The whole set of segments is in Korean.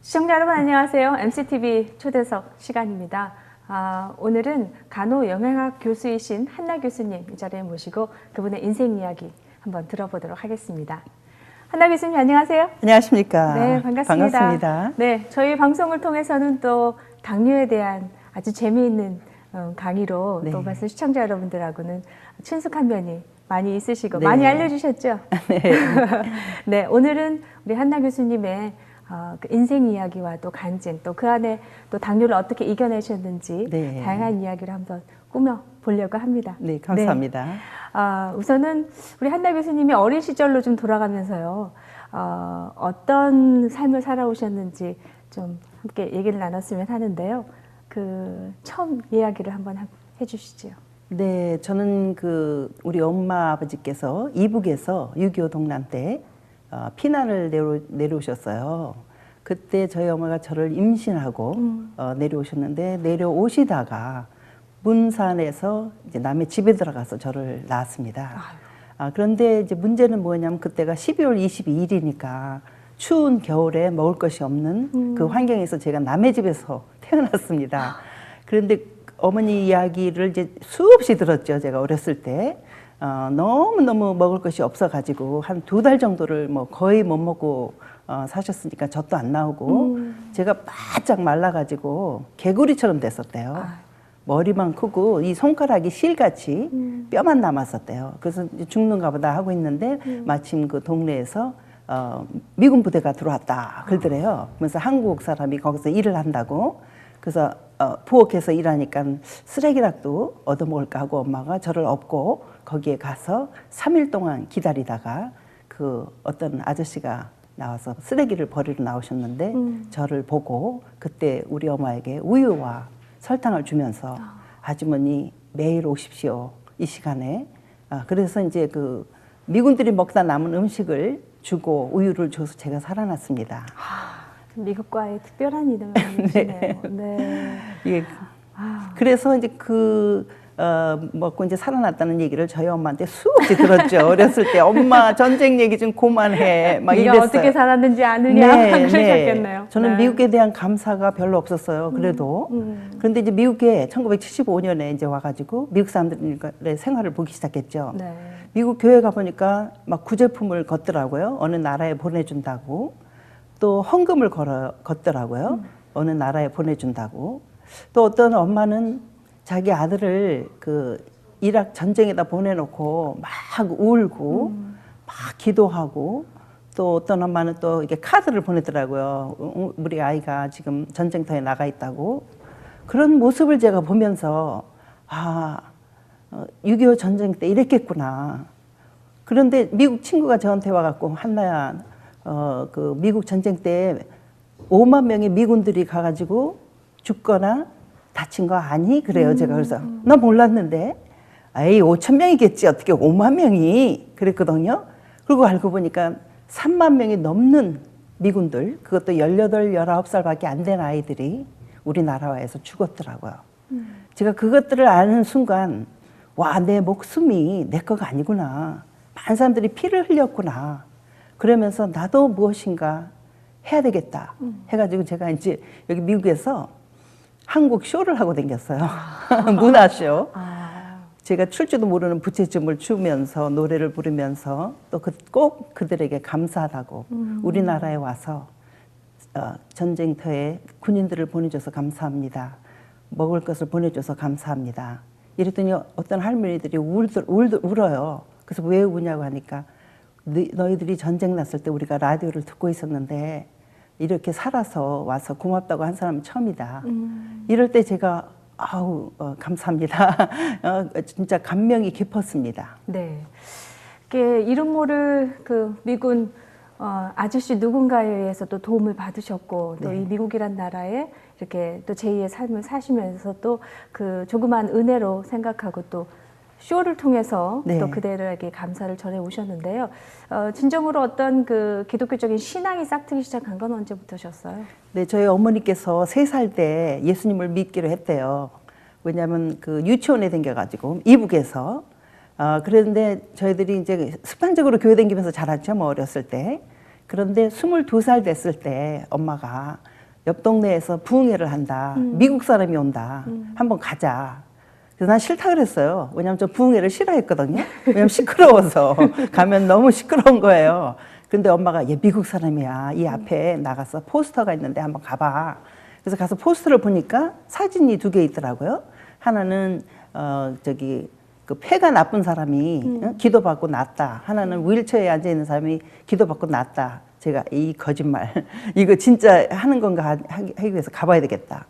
시청자 여러분 안녕하세요. MCTV 초대석 시간입니다. 오늘은 간호영양학 교수이신 한나 교수님 이 자리에 모시고 그분의 인생 이야기 한번 들어보도록 하겠습니다. 한나 교수님 안녕하세요. 안녕하십니까. 네, 반갑습니다. 반갑습니다. 네, 저희 방송을 통해서는 또 당뇨에 대한 아주 재미있는 강의로 네. 또 말씀 시청자 여러분들하고는 친숙한 면이 많이 있으시고 네. 많이 알려주셨죠? 네. 네, 오늘은 우리 한나 교수님의 그 인생 이야기와 또 간증, 또 그 안에 또 당뇨를 어떻게 이겨내셨는지 네. 다양한 이야기를 한번 꾸며 보려고 합니다. 네, 감사합니다. 네. 우선은 우리 한나 교수님이 어린 시절로 좀 돌아가면서요, 어떤 삶을 살아오셨는지 좀 함께 얘기를 나눴으면 하는데요. 그 처음 이야기를 한번 해주시죠. 네, 저는 우리 엄마 아버지께서 이북에서 6.25 동란 때 피난을 내려오셨어요. 그때 저희 엄마가 저를 임신하고 내려오셨는데, 내려오시다가 문산에서 이제 남의 집에 들어가서 저를 낳았습니다. 그런데 이제 문제는 뭐냐면 그때가 12월 22일이니까 추운 겨울에 먹을 것이 없는 그 환경에서 제가 남의 집에서 태어났습니다. 그런데 어머니 이야기를 이제 수없이 들었죠. 제가 어렸을 때. 너무너무 먹을 것이 없어가지고 한 2달 정도를 뭐 거의 못 먹고 사셨으니까 젖도 안 나오고 제가 바짝 말라가지고 개구리처럼 됐었대요. 머리만 크고 이 손가락이 실같이 뼈만 남았었대요. 그래서 이제 죽는가 보다 하고 있는데 마침 그 동네에서 미군 부대가 들어왔다 그러더래요. 그래서 한국 사람이 거기서 일을 한다고. 그래서 부엌에서 일하니까 쓰레기락도 얻어먹을까 하고 엄마가 저를 업고 거기에 가서 3일 동안 기다리다가 그 어떤 아저씨가 나와서 쓰레기를 버리러 나오셨는데 저를 보고 그때 우리 엄마에게 우유와 설탕을 주면서 아주머니 매일 오십시오 이 시간에. 그래서 이제 그 미군들이 먹다 남은 음식을 주고 우유를 줘서 제가 살아났습니다. 미국과의 특별한 인연이시네요. 네. 예. 그래서 이제 먹고 이제 살아났다는 얘기를 저희 엄마한테 수없이 들었죠. 어렸을 때 엄마 전쟁 얘기 좀 그만해. 막 네가 이랬어요. 어떻게 살았는지 아느냐 그러셨겠네요. 네. 저는 네. 미국에 대한 감사가 별로 없었어요. 그래도. 그런데 이제 미국에 1975년에 이제 와가지고 미국 사람들의 생활을 보기 시작했죠. 네. 미국 교회 가보니까 막 구제품을 걷더라고요. 어느 나라에 보내준다고. 또 헌금을 걷더라고요. 어느 나라에 보내준다고. 또 어떤 엄마는 자기 아들을 그 이락 전쟁에다 보내놓고 막 울고 막 기도하고, 또 어떤 엄마는 또 이게 카드를 보내더라고요. 우리 아이가 지금 전쟁터에 나가 있다고. 그런 모습을 제가 보면서 6.25 전쟁 때 이랬겠구나. 그런데 미국 친구가 저한테 와갖고 한나야, 그 미국 전쟁 때 5만 명의 미군들이 가가지고 죽거나 다친 거 아니? 그래요. 제가 그래서 나 몰랐는데, 에이 5천 명이겠지 어떻게 5만 명이 그랬거든요. 그리고 알고 보니까 3만 명이 넘는 미군들, 그것도 18, 19살밖에 안 된 아이들이 우리나라에서 죽었더라고요. 제가 그것들을 아는 순간, 와, 내 목숨이 내 거가 아니구나. 많은 사람들이 피를 흘렸구나. 그러면서 나도 무엇인가 해야 되겠다 해가지고 제가 이제 여기 미국에서 한국 쇼를 하고 다녔어요. 문화쇼. 제가 출 줄도 모르는 부채춤을 추면서 노래를 부르면서 또 꼭 그들에게 감사하다고, 우리나라에 와서 전쟁터에 군인들을 보내줘서 감사합니다. 먹을 것을 보내줘서 감사합니다. 이랬더니 어떤 할머니들이 울어요. 그래서 왜 우냐고 하니까, 너희들이 전쟁 났을 때 우리가 라디오를 듣고 있었는데 이렇게 살아서 와서 고맙다고 한 사람은 처음이다. 이럴 때 제가 감사합니다. 진짜 감명이 깊었습니다. 네. 이름 모를 그 미군 아저씨 누군가에 의해서 또 도움을 받으셨고, 또 이 미국이란 나라에 이렇게 또 제2의 삶을 사시면서 또 그 조그만 은혜로 생각하고 또 쇼를 통해서 또 그들에게 감사를 전해 오셨는데요. 진정으로 어떤 그 기독교적인 신앙이 싹트기 시작한 건 언제부터셨어요? 네, 저희 어머니께서 3살 때 예수님을 믿기로 했대요. 왜냐하면 그 유치원에 다녀가지고 이북에서. 그런데 저희들이 이제 습관적으로 교회 다니면서 자랐죠, 뭐 어렸을 때. 그런데 22살 됐을 때 엄마가 옆 동네에서 부흥회를 한다. 미국 사람이 온다. 한번 가자. 그래서 난 싫다 그랬어요. 왜냐면 저 부흥회를 싫어했거든요. 왜냐면 시끄러워서 가면 너무 시끄러운 거예요. 근데 엄마가 얘 미국 사람이야. 이 앞에 나가서 포스터가 있는데 한번 가봐. 그래서 가서 포스터를 보니까 사진이 2개 있더라고요. 하나는 저기 그 폐가 나쁜 사람이 기도받고 낫다. 하나는 휠체어에 앉아 있는 사람이 기도받고 낫다. 제가 이 거짓말 이거 진짜 하는 건가 하기 위해서 가봐야 되겠다.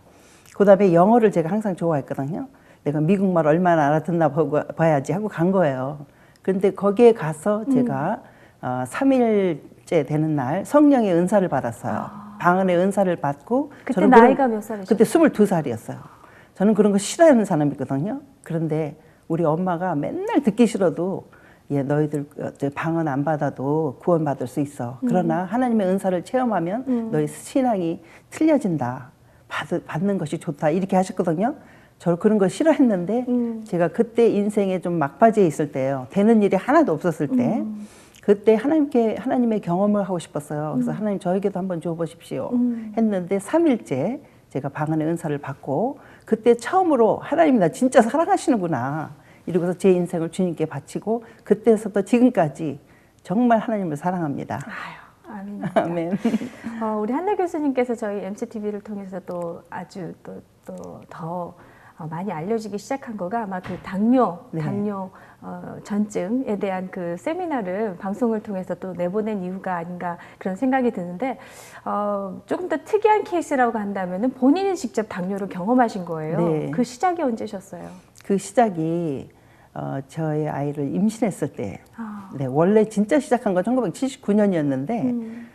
그다음에 영어를 제가 항상 좋아했거든요. 내가 미국말 얼마나 알아듣나 봐야지 하고 간 거예요. 그런데 거기에 가서 제가 3일째 되는 날 성령의 은사를 받았어요. 방언의 은사를 받고 그때 나이가 몇 살이셨어요? 그때 22살이었어요. 저는 그런 거 싫어하는 사람이거든요. 그런데 우리 엄마가 맨날 듣기 싫어도 예, 너희들 방언 안 받아도 구원받을 수 있어. 그러나 하나님의 은사를 체험하면 너희 신앙이 틀려진다. 받는 것이 좋다. 이렇게 하셨거든요. 저 그런 거 싫어했는데 제가 그때 인생에 좀 막바지에 있을 때요. 되는 일이 하나도 없었을 때 그때 하나님의 경험을 하고 싶었어요. 그래서 하나님 저에게도 한번 줘보십시오. 했는데 3일째 제가 방언의 은사를 받고 그때 처음으로 하나님이 나 진짜 사랑하시는구나. 이러고서 제 인생을 주님께 바치고 그때서부터 지금까지 정말 하나님을 사랑합니다. 아유, 아멘. 아멘. 우리 한나 교수님께서 저희 MCTV를 통해서 또 아주 더 많이 알려지기 시작한 거가 아마 그 당뇨 전증에 대한 그 세미나를 방송을 통해서 또 내보낸 이유가 아닌가 그런 생각이 드는데 조금 더 특이한 케이스라고 한다면은 본인이 직접 당뇨를 경험하신 거예요. 네. 그 시작이 언제셨어요? 그 시작이 저의 아이를 임신했을 때, 네, 원래 진짜 시작한 건 1979년이었는데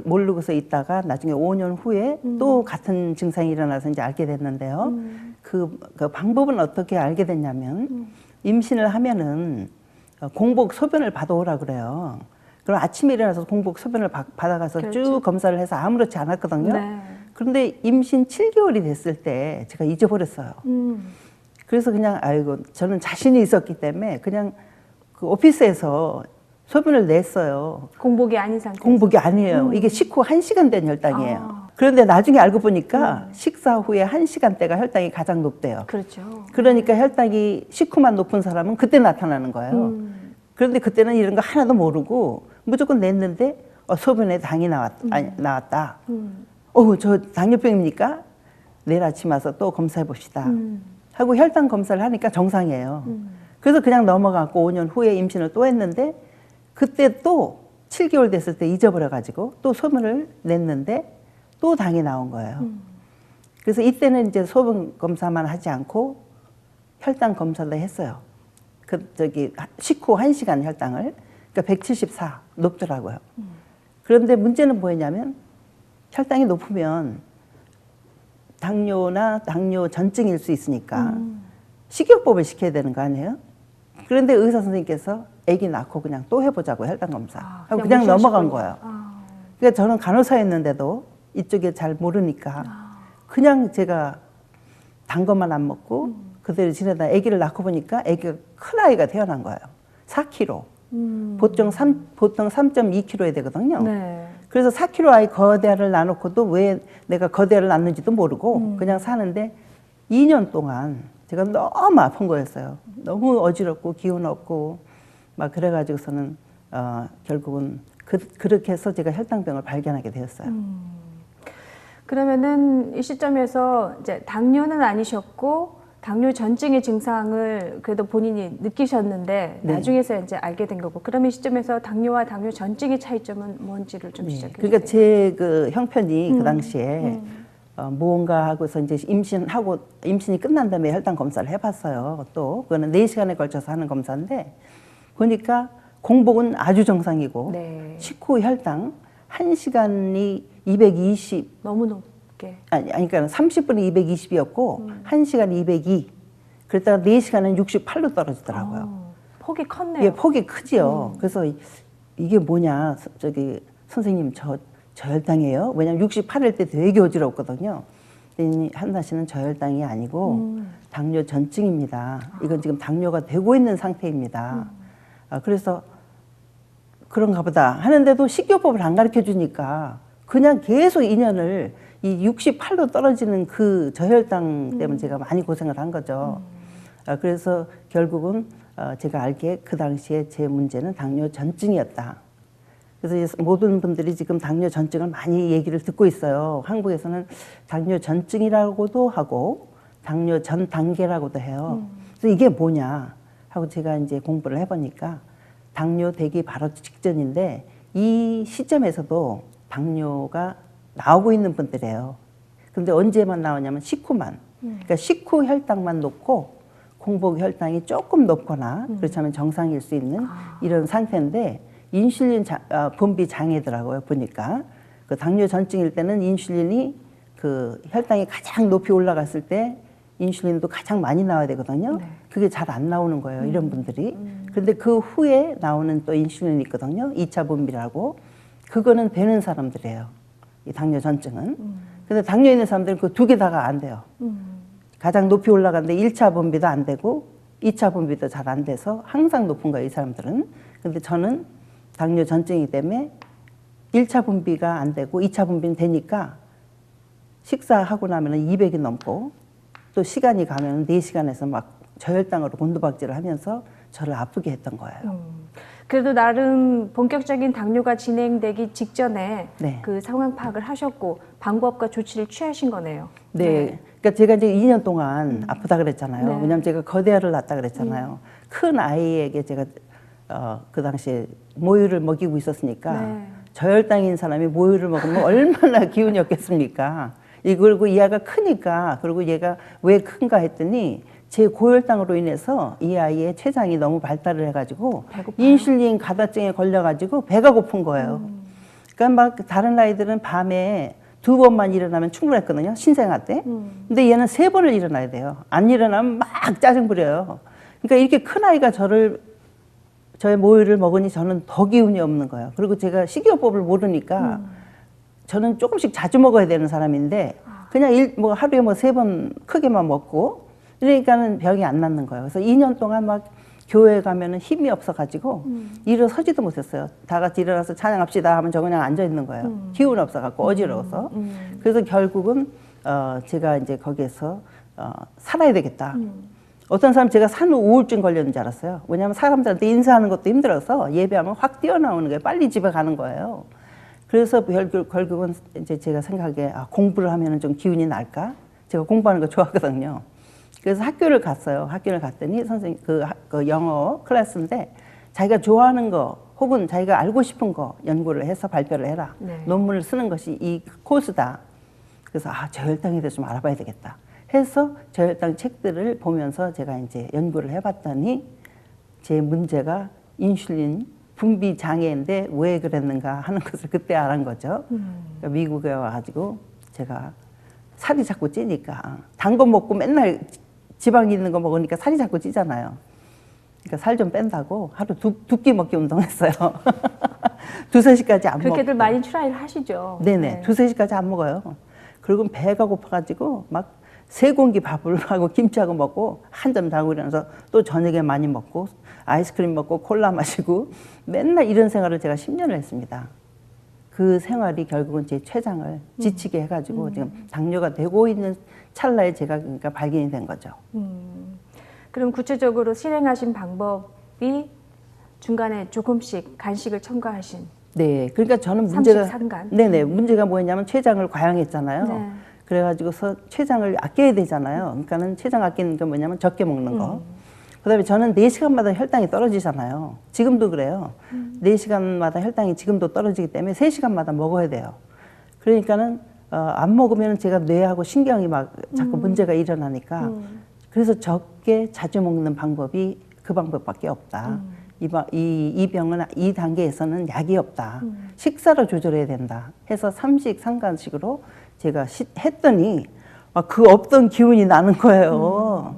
모르고서 있다가 나중에 5년 후에 또 같은 증상이 일어나서 이제 알게 됐는데요. 그 방법은 어떻게 알게 됐냐면 임신을 하면은 공복 소변을 받아오라 그래요. 그럼 아침에 일어나서 공복 소변을 받아가서 그렇죠. 쭉 검사를 해서 아무렇지 않았거든요. 네. 그런데 임신 7개월이 됐을 때 제가 잊어버렸어요. 그래서 그냥 아이고 저는 자신이 있었기 때문에 그냥 그 오피스에서 소변을 냈어요. 공복이 아닌 상태에서. 공복이 아니에요. 이게 식후 1시간 된 혈당이에요. 그런데 나중에 알고 보니까 식사 후에 1시간대가 혈당이 가장 높대요. 그렇죠. 그러니까 혈당이 식후만 높은 사람은 그때 나타나는 거예요. 그런데 그때는 이런 거 하나도 모르고 무조건 냈는데 소변에 당이 나왔다. 저 당뇨병입니까? 내일 아침 와서 또 검사해 봅시다. 하고 혈당 검사를 하니까 정상이에요. 그래서 그냥 넘어갔고 5년 후에 임신을 또 했는데 그때 또 7개월 됐을 때 잊어버려가지고 또 소변을 냈는데 또 당이 나온 거예요. 그래서 이때는 이제 소변 검사만 하지 않고 혈당 검사도 했어요. 식후 1시간 혈당을. 그러니까 174 높더라고요. 그런데 문제는 뭐였냐면 혈당이 높으면 당뇨나 당뇨 전증일 수 있으니까 식이요법을 시켜야 되는 거 아니에요? 그런데 의사 선생님께서 아기 낳고 그냥 또 해보자고 혈당 검사 하고 그냥 넘어간 거예요. 그러니까 저는 간호사였는데도 이쪽에 잘 모르니까 그냥 제가 단 것만 안 먹고 그대로 지내다 아기를 낳고 보니까 아기가 큰 아이가 태어난 거예요. 4kg. 보통 3.2kg야 되거든요. 네. 그래서 4kg 아이 거대아를 낳아놓고도 왜 내가 거대아를 낳는지도 모르고 그냥 사는데 2년 동안 제가 너무 아픈 거였어요. 너무 어지럽고 기운 없고 막 그래가지고서는 결국은 그렇게 해서 제가 혈당병을 발견하게 되었어요. 그러면은 이 시점에서 이제 당뇨는 아니셨고 당뇨 전증의 증상을 그래도 본인이 느끼셨는데 네. 나중에서 이제 알게 된 거고 그러면 이 시점에서 당뇨와 당뇨 전증의 차이점은 뭔지를 좀 지적해 주세요. 그러니까 제 그 형편이 그 당시에 무언가 하고서 이제 임신이 끝난 다음에 혈당 검사를 해봤어요. 또 그거는 4시간에 걸쳐서 하는 검사인데 보니까 공복은 아주 정상이고 네. 식후 혈당 1시간이 220 너무 높게. 그러니까 30분이 220이었고 1시간이 202 그랬다가 4시간은 68로 떨어지더라고요. 폭이 컸네요. 예, 폭이 크지요. 그래서 이게 뭐냐 선생님 저 저혈당이에요? 왜냐면 68일 때 되게 어지럽거든요. 그랬더니 한나 씨는 저혈당이 아니고 당뇨 전증입니다. 이건 지금 당뇨가 되고 있는 상태입니다. 그래서 그런가 보다 하는데도 식이요법을 안 가르쳐 주니까 그냥 계속 2년을 이 68로 떨어지는 그 저혈당 때문에 제가 많이 고생을 한 거죠. 그래서 결국은 제가 알기에 그 당시에 제 문제는 당뇨 전증이었다. 그래서 이제 모든 분들이 지금 당뇨 전증을 많이 얘기를 듣고 있어요. 한국에서는 당뇨 전증이라고도 하고 당뇨 전 단계라고도 해요. 그래서 이게 뭐냐 하고 제가 이제 공부를 해보니까 당뇨 되기 바로 직전인데 이 시점에서도 당뇨가 나오고 있는 분들이에요. 근데 언제만 나오냐면 식후만. 그러니까 식후 혈당만 높고 공복 혈당이 조금 높거나 그렇다면 정상일 수 있는 이런 상태인데 인슐린 분비 장애더라고요. 보니까 그 당뇨 전증일 때는 인슐린이 그 혈당이 가장 높이 올라갔을 때 인슐린도 가장 많이 나와야 되거든요. 네. 그게 잘 안 나오는 거예요. 이런 분들이. 근데 그 후에 나오는 또 인슐린이 있거든요. 2차 분비라고. 그거는 되는 사람들이에요. 이 당뇨 전증은. 근데 당뇨 있는 사람들은 그 두 개 다가 안 돼요. 가장 높이 올라갔는데 1차 분비도 안 되고 2차 분비도 잘 안 돼서 항상 높은 거예요. 이 사람들은. 근데 저는 당뇨 전증이기 때문에 1차 분비가 안 되고 2차 분비는 되니까 식사하고 나면 200이 넘고 또 시간이 가면 4시간에서 막 저혈당으로 곤두박질을 하면서 저를 아프게 했던 거예요. 그래도 나름 본격적인 당뇨가 진행되기 직전에 네. 그 상황 파악을 하셨고 방법과 조치를 취하신 거네요. 네. 그러니까 제가 이제 2년 동안 아프다 그랬잖아요. 네. 왜냐하면 제가 거대아를 낳았다 그랬잖아요. 큰 아이에게 제가 그 당시에 모유를 먹이고 있었으니까 네. 저혈당인 사람이 모유를 먹으면 얼마나 기운이 없겠습니까? 그리고 이 아이가 크니까 그리고 얘가 왜 큰가 했더니 제 고혈당으로 인해서 이 아이의 췌장이 너무 발달을 해가지고 배고파요? 인슐린 가다증에 걸려가지고 배가 고픈 거예요. 그러니까 막 다른 아이들은 밤에 2번만 일어나면 충분했거든요. 신생아 때. 근데 얘는 3번을 일어나야 돼요. 안 일어나면 막 짜증 부려요. 그러니까 이렇게 큰 아이가 저의 모유를 먹으니 저는 더 기운이 없는 거예요. 그리고 제가 식이요법을 모르니까 저는 조금씩 자주 먹어야 되는 사람인데 그냥 뭐 하루에 뭐 3번 크게만 먹고 그러니까는 병이 안 낫는 거예요. 그래서 2년 동안 막 교회 가면은 힘이 없어가지고 일어서지도 못했어요. 다 같이 일어나서 찬양합시다 하면 저 그냥 앉아 있는 거예요. 기운 없어갖고 어지러워서. 그래서 결국은 제가 이제 거기에서 살아야 되겠다. 어떤 사람 제가 산후 우울증 걸렸는 줄 알았어요. 왜냐하면 사람들한테 인사하는 것도 힘들어서 예배하면 확 뛰어나오는 거예요. 빨리 집에 가는 거예요. 그래서 결국은 이제 제가 생각에 공부를 하면은 좀 기운이 날까? 제가 공부하는 거 좋아하거든요. 그래서 학교를 갔어요. 학교를 갔더니 선생님 그 영어 클래스인데 자기가 좋아하는 거 혹은 자기가 알고 싶은 거 연구를 해서 발표를 해라. 네. 논문을 쓰는 것이 이 코스다. 그래서 저혈당에 대해서 좀 알아봐야 되겠다. 해서 저혈당 책들을 보면서 제가 이제 연구를 해봤더니 제 문제가 인슐린 분비 장애인데 왜 그랬는가 하는 것을 그때 알은 거죠. 그러니까 미국에 와가지고 제가 살이 자꾸 찌니까 단 거 먹고 맨날 지방 있는 거 먹으니까 살이 자꾸 찌잖아요. 그러니까 살 좀 뺀다고 하루 두 끼 먹기 운동했어요. 2-3시까지 안 먹고. 그렇게들 많이 트라이를 하시죠. 네네. 2-3시까지 안 먹어요. 그리고 배가 고파가지고 막 3공기 밥을 하고 김치하고 먹고 한잠 자고 일어나서 또 저녁에 많이 먹고 아이스크림 먹고 콜라 마시고 맨날 이런 생활을 제가 10년을 했습니다. 그 생활이 결국은 제 췌장을 지치게 해가지고 지금 당뇨가 되고 있는 찰나에 제가 그러니까 발견이 된 거죠. 그럼 구체적으로 실행하신 방법이 중간에 조금씩 간식을 첨가하신. 네, 그러니까 저는 문제가 33간. 네네 문제가 뭐였냐면 췌장을 과양했잖아요. 네. 그래가지고서 췌장을 아껴야 되잖아요. 그러니까는 췌장 아끼는 게 뭐냐면 적게 먹는 거. 그다음에 저는 4시간마다 혈당이 떨어지잖아요. 지금도 그래요. 4시간마다 혈당이 지금도 떨어지기 때문에 3시간마다 먹어야 돼요. 그러니까는 안 먹으면 제가 뇌하고 신경이 막 자꾸 문제가 일어나니까 그래서 적게 자주 먹는 방법이 그 방법밖에 없다. 이 병은 이 단계에서는 약이 없다. 식사로 조절해야 된다. 해서 삼식삼간식으로 제가 했더니 그 없던 기운이 나는 거예요.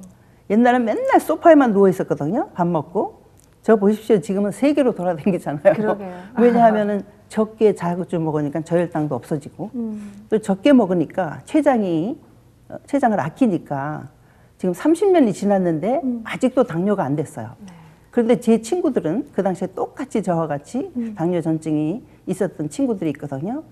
옛날엔 맨날 소파에만 누워 있었거든요. 밥 먹고. 저 보십시오. 지금은 세계로 돌아다니잖아요. 그러게요. 왜냐하면은 적게 자극을 먹으니까 저혈당도 없어지고 또 적게 먹으니까 췌장을 아끼니까 지금 30년이 지났는데 아직도 당뇨가 안 됐어요. 네. 그런데 제 친구들은 그 당시에 똑같이 저와 같이 당뇨 전증이 있었던 친구들이 있거든요.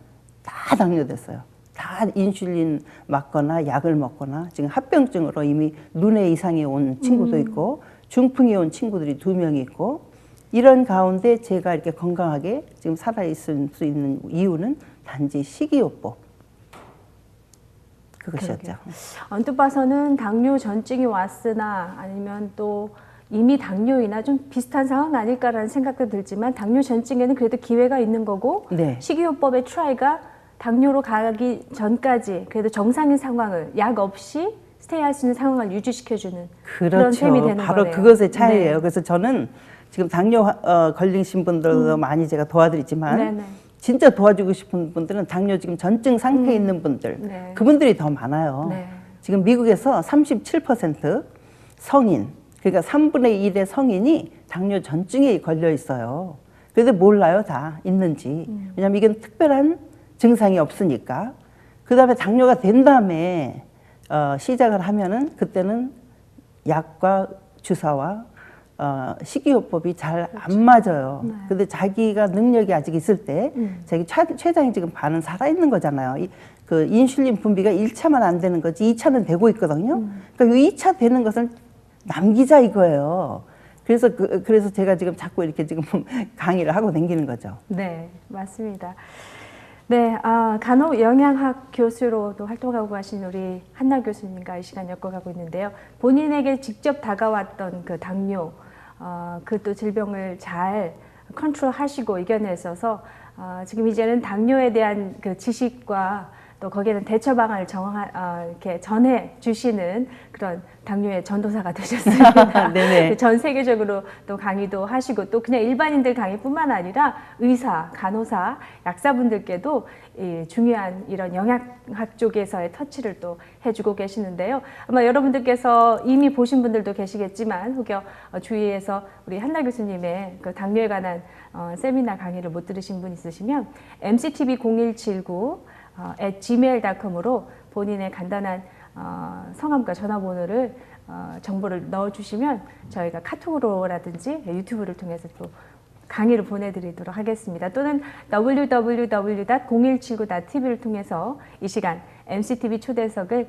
다 당뇨 됐어요. 다 다 인슐린 맞거나 약을 먹거나 지금 합병증으로 이미 눈에 이상이 온 친구도 있고 중풍이 온 친구들이 2명 있고 이런 가운데 제가 이렇게 건강하게 지금 살아있을 수 있는 이유는 단지 식이요법 그것이었죠. 언뜻 봐서는 당뇨 전증이 왔으나 아니면 또 이미 당뇨이나 좀 비슷한 상황 아닐까라는 생각도 들지만 당뇨 전증에는 그래도 기회가 있는 거고 네. 식이요법의 트라이가 당뇨로 가기 전까지 그래도 정상인 상황을 약 없이 스테이할 수 있는 상황을 유지시켜주는 그런 셈이 되는 바로 거네요. 그것의 차이예요. 네. 그래서 저는 지금 당뇨 걸리신 분들도 많이 제가 도와드리지만 네네. 진짜 도와주고 싶은 분들은 당뇨 지금 전증 상태에 있는 분들 네. 그분들이 더 많아요. 네. 지금 미국에서 37% 성인 그러니까 3분의 1의 성인이 당뇨 전증에 걸려 있어요. 그래도 몰라요 다 있는지. 왜냐하면 이건 특별한 증상이 없으니까. 그 다음에 당뇨가 된 다음에 시작을 하면은 그때는 약과 주사와 식이요법이 잘 안 맞아요. 네. 근데 자기가 능력이 아직 있을 때 자기 췌장이 지금 반은 살아있는 거잖아요. 그 인슐린 분비가 1차만 안 되는 거지 2차는 되고 있거든요. 그러니까 이 2차 되는 것을 남기자 이거예요. 그래서 제가 지금 자꾸 이렇게 지금 강의를 하고 다니는 거죠. 네, 맞습니다. 네, 간호 영양학 교수로도 활동하고 가신 우리 한나 교수님과 이 시간 엮어가고 있는데요. 본인에게 직접 다가왔던 그 당뇨, 그 또 질병을 잘 컨트롤하시고 이겨내셔서 지금 이제는 당뇨에 대한 그 지식과 또 거기에는 대처 방안을 이렇게 전해 주시는 그런 당뇨의 전도사가 되셨습니다. 네네. 전 세계적으로 또 강의도 하시고 또 그냥 일반인들 강의뿐만 아니라 의사, 간호사, 약사분들께도 이 중요한 이런 영양학 쪽에서의 터치를 또 해주고 계시는데요. 아마 여러분들께서 이미 보신 분들도 계시겠지만 혹여 주위에서 우리 한나 교수님의 그 당뇨에 관한 세미나 강의를 못 들으신 분 있으시면 mctv0179 @gmail.com으로 본인의 간단한 성함과 전화번호를 정보를 넣어주시면 저희가 카톡으로라든지 유튜브를 통해서 또 강의를 보내드리도록 하겠습니다. 또는 www.0179.tv를 통해서 이 시간 MCTV 초대석을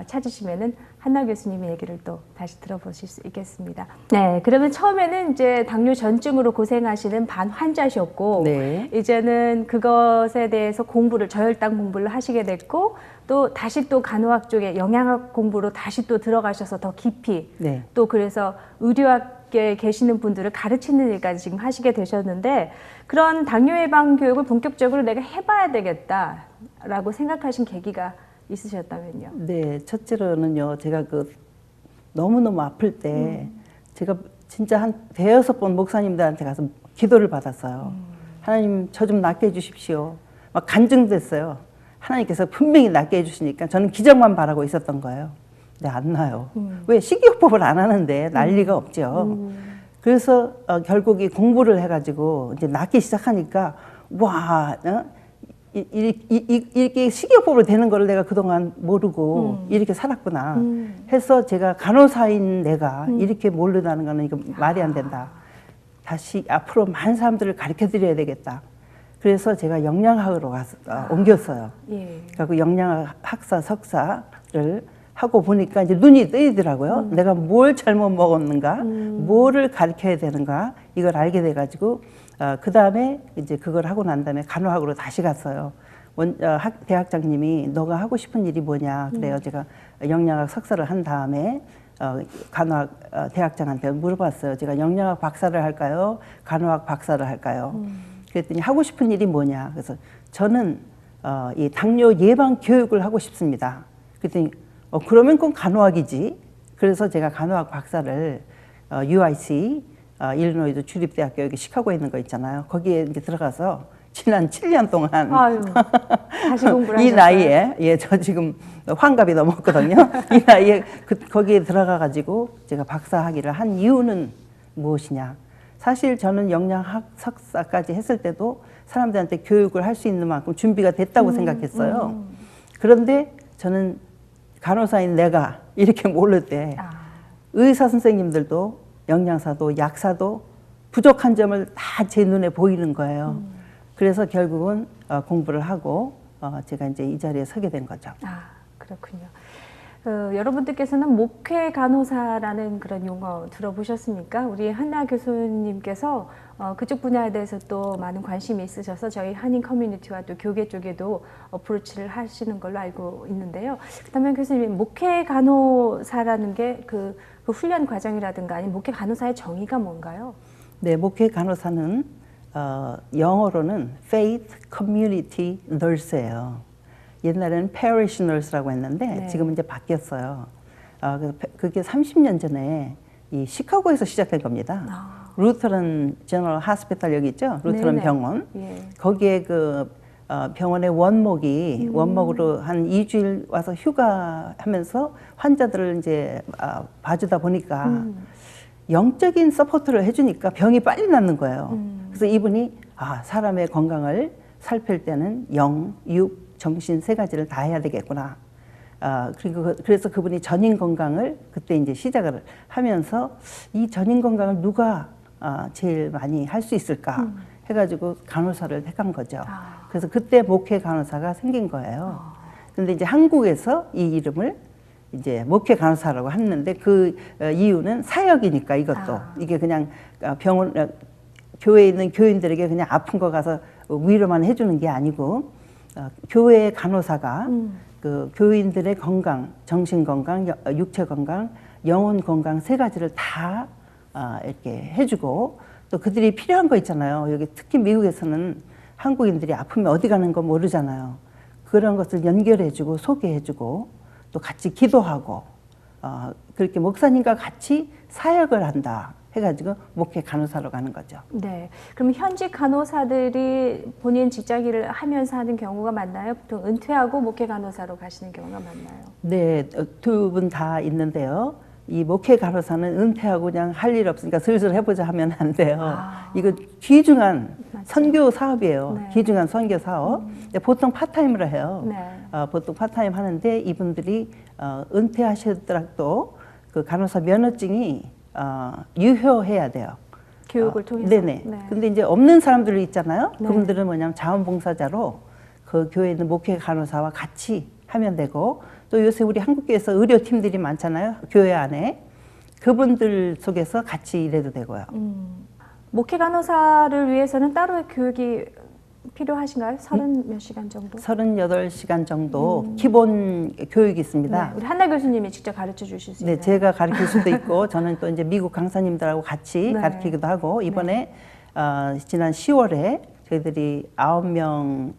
찾으시면은 한나 교수님의 얘기를 또 다시 들어보실 수 있겠습니다. 네, 그러면 처음에는 이제 당뇨 전증으로 고생하시는 반 환자셨고, 네. 이제는 그것에 대해서 저혈당 공부를 하시게 됐고, 또 다시 또 간호학 쪽에 영양학 공부로 다시 또 들어가셔서 더 깊이 네. 또 그래서 의료학계에 계시는 분들을 가르치는 일까지 지금 하시게 되셨는데 그런 당뇨 예방 교육을 본격적으로 내가 해봐야 되겠다라고 생각하신 계기가 있으셨다면요? 네, 첫째로는요, 제가 너무너무 아플 때 제가 진짜 한 5번 목사님들한테 가서 기도를 받았어요. 하나님, 저 좀 낫게 해주십시오. 막 간증됐어요. 하나님께서 분명히 낫게 해주시니까 저는 기적만 바라고 있었던 거예요. 근데 안 나요. 왜? 식이요법을 안 하는데 날 리가 없죠. 그래서 결국 이 공부를 해가지고 이제 낫기 시작하니까 와, 이렇게 식이요법으로 되는 거를 내가 그동안 모르고 이렇게 살았구나 해서 제가 간호사인 내가 이렇게 모른다는 거는 이거 말이 안 된다. 다시 앞으로 많은 사람들을 가르쳐 드려야 되겠다. 그래서 제가 영양학으로 옮겼어요. 예. 그리고 영양학 학사 석사를 하고 보니까 이제 눈이 뜨이더라고요. 내가 뭘 잘못 먹었는가, 뭐를 가르쳐야 되는가 이걸 알게 돼가지고 그 다음에 이제 그걸 하고 난 다음에 간호학으로 다시 갔어요. 대학장님이 너가 하고 싶은 일이 뭐냐 그래요. 제가 영양학 석사를 한 다음에 간호학 대학장한테 물어봤어요. 제가 영양학 박사를 할까요? 간호학 박사를 할까요? 그랬더니 하고 싶은 일이 뭐냐. 그래서 저는 이 당뇨 예방 교육을 하고 싶습니다. 그랬더니 그러면 그건 간호학이지. 그래서 제가 간호학 박사를 UIC 일리노이주 주립대학교 여기 시카고에 있는 거 있잖아요. 거기에 이제 들어가서 지난 7년 동안 아유, 다시 공부를 이 하셨어요? 나이에 예, 저 지금 환갑이 넘었거든요. 이 나이에 거기에 들어가 가지고 제가 박사 학위를 한 이유는 무엇이냐? 사실 저는 영양학 석사까지 했을 때도 사람들한테 교육을 할 수 있는 만큼 준비가 됐다고 생각했어요. 그런데 저는 간호사인 내가 이렇게 모를 때 의사 선생님들도 영양사도 약사도 부족한 점을 다 제 눈에 보이는 거예요. 그래서 결국은 공부를 하고 제가 이제 이 자리에 서게 된 거죠. 아, 그렇군요. 여러분들께서는 목회 간호사라는 그런 용어 들어보셨습니까? 우리 한나 교수님께서 그쪽 분야에 대해서 또 많은 관심이 있으셔서 저희 한인 커뮤니티와 또 교계 쪽에도 어프로치를 하시는 걸로 알고 있는데요. 그렇다면 교수님, 목회 간호사라는 게 그 훈련 과정이라든가 아니면 목회 간호사의 정의가 뭔가요? 네, 목회 간호사는 영어로는 Faith Community Nurse예요. 옛날에는 Parish Nurse라고 했는데 네. 지금 이제 바뀌었어요. 그게 30년 전에 이 시카고에서 시작된 겁니다. 루터런 제너럴 하스피탈 여기 있죠? 루터런 네네. 병원. 예. 거기에 그 병원의 원목이 원목으로 한 2주일 와서 휴가하면서 환자들을 이제 봐주다 보니까 영적인 서포트를 해주니까 병이 빨리 낫는 거예요. 그래서 이분이 사람의 건강을 살필 때는 영, 육, 정신 세 가지를 다 해야 되겠구나. 그래서 그분이 전인 건강을 그때 이제 시작을 하면서 이 전인 건강을 누가 제일 많이 할 수 있을까 해가지고 간호사를 택한 거죠. 그래서 그때 목회 간호사가 생긴 거예요. 근데 이제 한국에서 이 이름을 이제 목회 간호사라고 했는데 그 이유는 사역이니까 이것도 이게 그냥 병원 교회에 있는 교인들에게 그냥 아픈 거 가서 위로만 해주는 게 아니고 교회 간호사가 그 교인들의 건강, 정신 건강, 육체 건강, 영혼 건강 세 가지를 다 이렇게 해주고 또 그들이 필요한 거 있잖아요. 여기 특히 미국에서는 한국인들이 아프면 어디 가는 거 모르잖아요. 그런 것을 연결해주고 소개해주고 또 같이 기도하고 그렇게 목사님과 같이 사역을 한다 해가지고 목회 간호사로 가는 거죠. 네. 그럼 현직 간호사들이 본인 직장 일을 하면서 하는 경우가 많나요? 보통 은퇴하고 목회 간호사로 가시는 경우가 많나요? 네, 두 분 다 있는데요. 이 목회 간호사는 은퇴하고 그냥 할 일 없으니까 슬슬 해보자 하면 안 돼요. 이거 귀중한 맞죠. 선교 사업이에요. 네. 귀중한 선교 사업. 근데 보통 파타임으로 해요. 네. 보통 파타임 하는데 이분들이 은퇴하시더라도 그 간호사 면허증이 유효해야 돼요. 교육을 통해서. 네네. 네. 근데 이제 없는 사람들이 있잖아요. 네. 그분들은 뭐냐면 자원봉사자로 그 교회에 있는 목회 간호사와 같이 하면 되고 또 요새 우리 한국교회에서 의료팀들이 많잖아요. 교회 안에. 그분들 속에서 같이 일해도 되고요. 목회 간호사를 위해서는 따로의 교육이 필요하신가요? 30몇 시간 정도? 38시간 정도 기본 교육이 있습니다. 네. 우리 한나 교수님이 직접 가르쳐 주실 수 있나요? 네, 제가 가르칠 수도 있고 저는 또 이제 미국 강사님들하고 같이 네. 가르치기도 하고 이번에 지난 10월에 저희들이 9명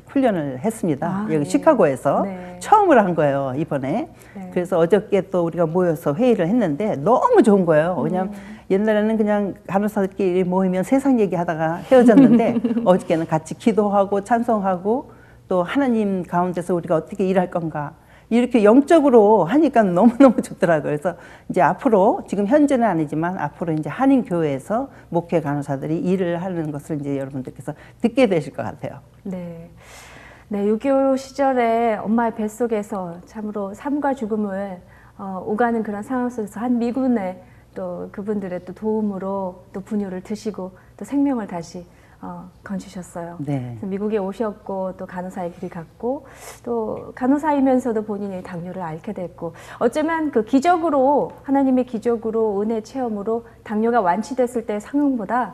훈련을 했습니다. 여기 네. 시카고에서 네. 처음으로 한 거예요, 이번에. 네. 그래서 어저께 또 우리가 모여서 회의를 했는데 너무 좋은 거예요. 왜냐하면 옛날에는 그냥 간호사들끼리 모이면 세상 얘기하다가 헤어졌는데 어저께는 같이 기도하고 찬송하고 또 하나님 가운데서 우리가 어떻게 일할 건가 이렇게 영적으로 하니까 너무너무 좋더라고요. 그래서 이제 앞으로 지금 현재는 아니지만 앞으로 이제 한인교회에서 목회 간호사들이 일을 하는 것을 이제 여러분들께서 듣게 되실 것 같아요. 네. 네, 6.25 시절에 엄마의 뱃속에서 참으로 삶과 죽음을 오가는 그런 상황 속에서 한 미군의 또 그분들의 또 도움으로 또 분유를 드시고 또 생명을 다시 건지셨어요. 네. 그래서 미국에 오셨고 또 간호사의 길을 갔고 또 간호사이면서도 본인이 당뇨를 앓게 됐고 어쩌면 그 기적으로 하나님의 기적으로 은혜 체험으로 당뇨가 완치됐을 때의 상황보다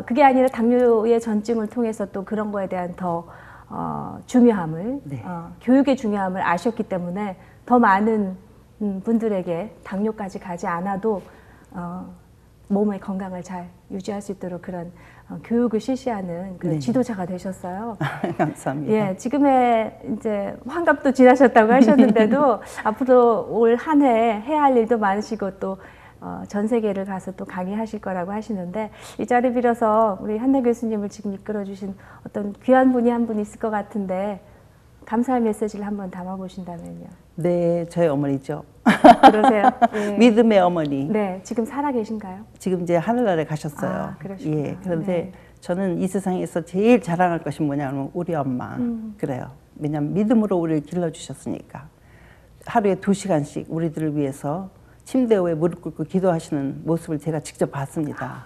그게 아니라 당뇨의 전증을 통해서 또 그런 거에 대한 더 중요함을 네. 교육의 중요함을 아셨기 때문에 더 많은 분들에게 당뇨까지 가지 않아도 몸의 건강을 잘 유지할 수 있도록 그런 교육을 실시하는 그런 네. 지도자가 되셨어요. 감사합니다. 예, 지금의 이제 환갑도 지나셨다고 하셨는데도 앞으로 올 한 해 해야 할 일도 많으시고 또 전 세계를 가서 또 강의하실 거라고 하시는데 이 자리 빌어서 우리 한나 교수님을 지금 이끌어 주신 어떤 귀한 분이 한 분 있을 것 같은데 감사의 메시지를 한번 담아 보신다면요. 네, 저희 어머니죠. 그러세요? 예. 믿음의 어머니. 네, 지금 살아 계신가요? 지금 이제 하늘나라에 가셨어요. 아, 그러시구나. 예, 그런데 네. 저는 이 세상에서 제일 자랑할 것이 뭐냐면 우리 엄마. 그래요. 왜냐하면 믿음으로 우리를 길러주셨으니까. 하루에 2시간씩 우리들을 위해서 침대 위에 무릎 꿇고 기도하시는 모습을 제가 직접 봤습니다.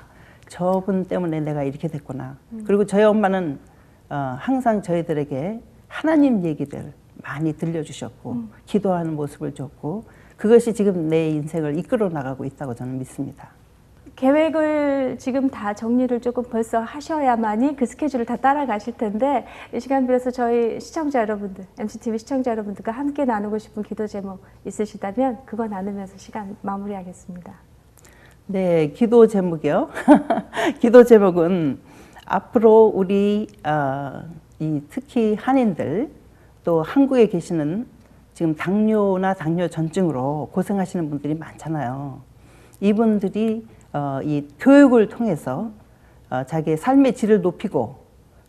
저분 때문에 내가 이렇게 됐구나. 그리고 저희 엄마는 항상 저희들에게 하나님 얘기들 많이 들려주셨고 기도하는 모습을 줬고 그것이 지금 내 인생을 이끌어 나가고 있다고 저는 믿습니다. 계획을 지금 다 정리를 조금 벌써 하셔야만이 그 스케줄을 다 따라가실 텐데 이 시간 빌어서 저희 시청자 여러분들, MCTV 시청자 여러분들과 함께 나누고 싶은 기도 제목 있으시다면 그거 나누면서 시간 마무리하겠습니다. 네, 기도 제목이요. 기도 제목은 앞으로 우리 특히 한인들 또 한국에 계시는 지금 당뇨나 당뇨 전증으로 고생하시는 분들이 많잖아요. 이분들이 이 교육을 통해서 자기의 삶의 질을 높이고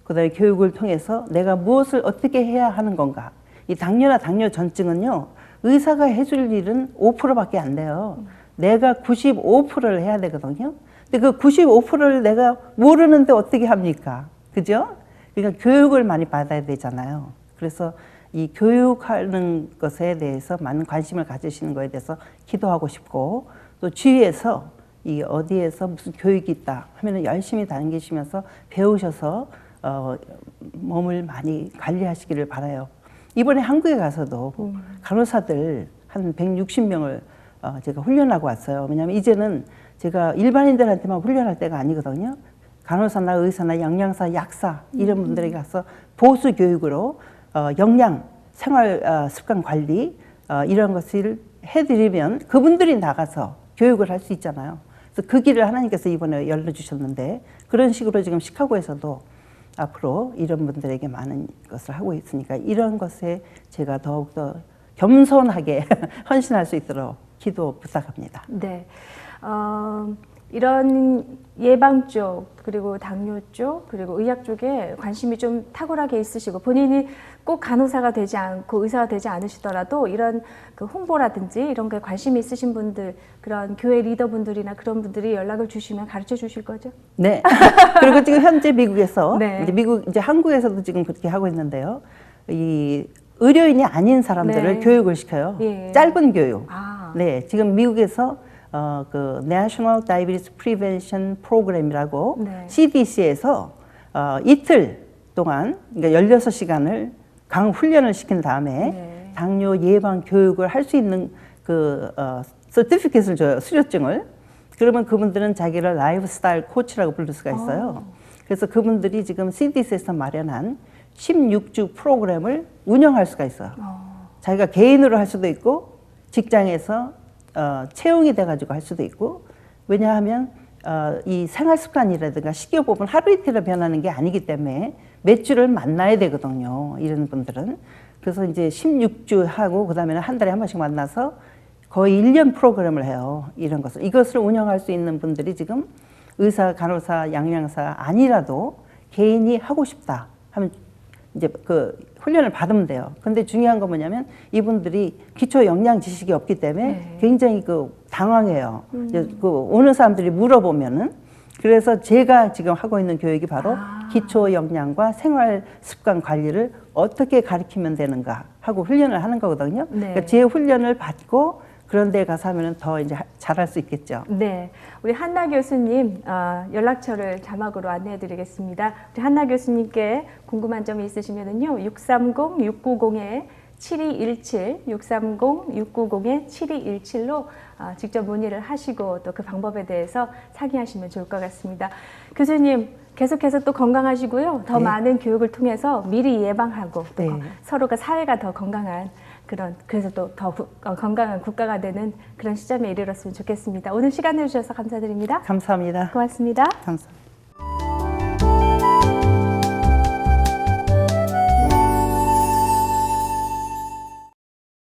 그다음에 교육을 통해서 내가 무엇을 어떻게 해야 하는 건가. 이 당뇨나 당뇨 전증은요. 의사가 해줄 일은 5%밖에 안 돼요. 내가 95%를 해야 되거든요. 근데 그 95%를 내가 모르는데 어떻게 합니까? 그죠? 그러니까 교육을 많이 받아야 되잖아요. 그래서 이 교육하는 것에 대해서 많은 관심을 가지시는 것에 대해서 기도하고 싶고 또 주위에서 이 어디에서 무슨 교육이 있다 하면은 열심히 다니시면서 배우셔서 몸을 많이 관리하시기를 바라요. 이번에 한국에 가서도 간호사들 한 160명을 제가 훈련하고 왔어요. 왜냐하면 이제는 제가 일반인들한테만 훈련할 때가 아니거든요. 간호사나 의사나 영양사, 약사 이런 분들에게 가서 보수 교육으로 영양, 생활 습관 관리 이런 것을 해드리면 그분들이 나가서 교육을 할 수 있잖아요. 그래서 그 길을 하나님께서 이번에 열어주셨는데 그런 식으로 지금 시카고에서도 앞으로 이런 분들에게 많은 것을 하고 있으니까 이런 것에 제가 더욱더 겸손하게 헌신할 수 있도록 기도 부탁합니다. 네. 이런 예방 쪽, 그리고 당뇨 쪽, 그리고 의학 쪽에 관심이 좀 탁월하게 있으시고 본인이 꼭 간호사가 되지 않고 의사가 되지 않으시더라도 이런 그 홍보라든지 이런 거에 관심이 있으신 분들, 그런 교회 리더분들이나 그런 분들이 연락을 주시면 가르쳐 주실 거죠? 네. 그리고 지금 현재 미국에서 네. 이제 한국에서도 지금 그렇게 하고 있는데요. 이 의료인이 아닌 사람들을 네. 교육을 시켜요. 예. 짧은 교육. 아. 네. 지금 미국에서 그 National Diabetes Prevention Program이라고 네. CDC에서 이틀 동안 그러니까 16시간을 훈련을 시킨 다음에 네. 당뇨 예방 교육을 할 수 있는 그 서티피켓을 줘요. 수료증을. 그러면 그분들은 자기를 라이프스타일 코치라고 부를 수가 있어요. 그래서 그분들이 지금 CDC에서 마련한 16주 프로그램을 운영할 수가 있어요. 자기가 개인으로 할 수도 있고 직장에서 채용이 돼가지고 할 수도 있고 왜냐하면 이 생활 습관이라든가 식이요법은 하루 이틀에 변하는 게 아니기 때문에 몇 주를 만나야 되거든요. 이런 분들은. 그래서 이제 16주 하고 그다음에는 한 달에 한 번씩 만나서 거의 1년 프로그램을 해요. 이런 것을. 이것을 운영할 수 있는 분들이 지금 의사, 간호사, 양양사 아니라도 개인이 하고 싶다 하면 이제 그 훈련을 받으면 돼요. 근데 중요한 건 뭐냐면 이분들이 기초 영양 지식이 없기 때문에 네. 굉장히 그 당황해요. 이제 그 오는 사람들이 물어보면은 그래서 제가 지금 하고 있는 교육이 바로 기초 영양과 생활 습관 관리를 어떻게 가르치면 되는가 하고 훈련을 하는 거거든요. 네. 그러니까 제 훈련을 받고 그런 데 가서 하면은 더 이제 잘할 수 있겠죠. 네, 우리 한나 교수님 연락처를 자막으로 안내해 드리겠습니다. 우리 한나 교수님께 궁금한 점이 있으시면은요 630-690-7217 630-690-7217로 직접 문의를 하시고 또 그 방법에 대해서 상의하시면 좋을 것 같습니다. 교수님 계속해서 또 건강하시고요. 더 네. 많은 교육을 통해서 미리 예방하고 또 네. 서로가 사회가 더 건강한 그래서 또 더 건강한 국가가 되는 그런 시점에 이르렀으면 좋겠습니다. 오늘 시간 내주셔서 감사드립니다. 감사합니다. 고맙습니다. 감사합니다.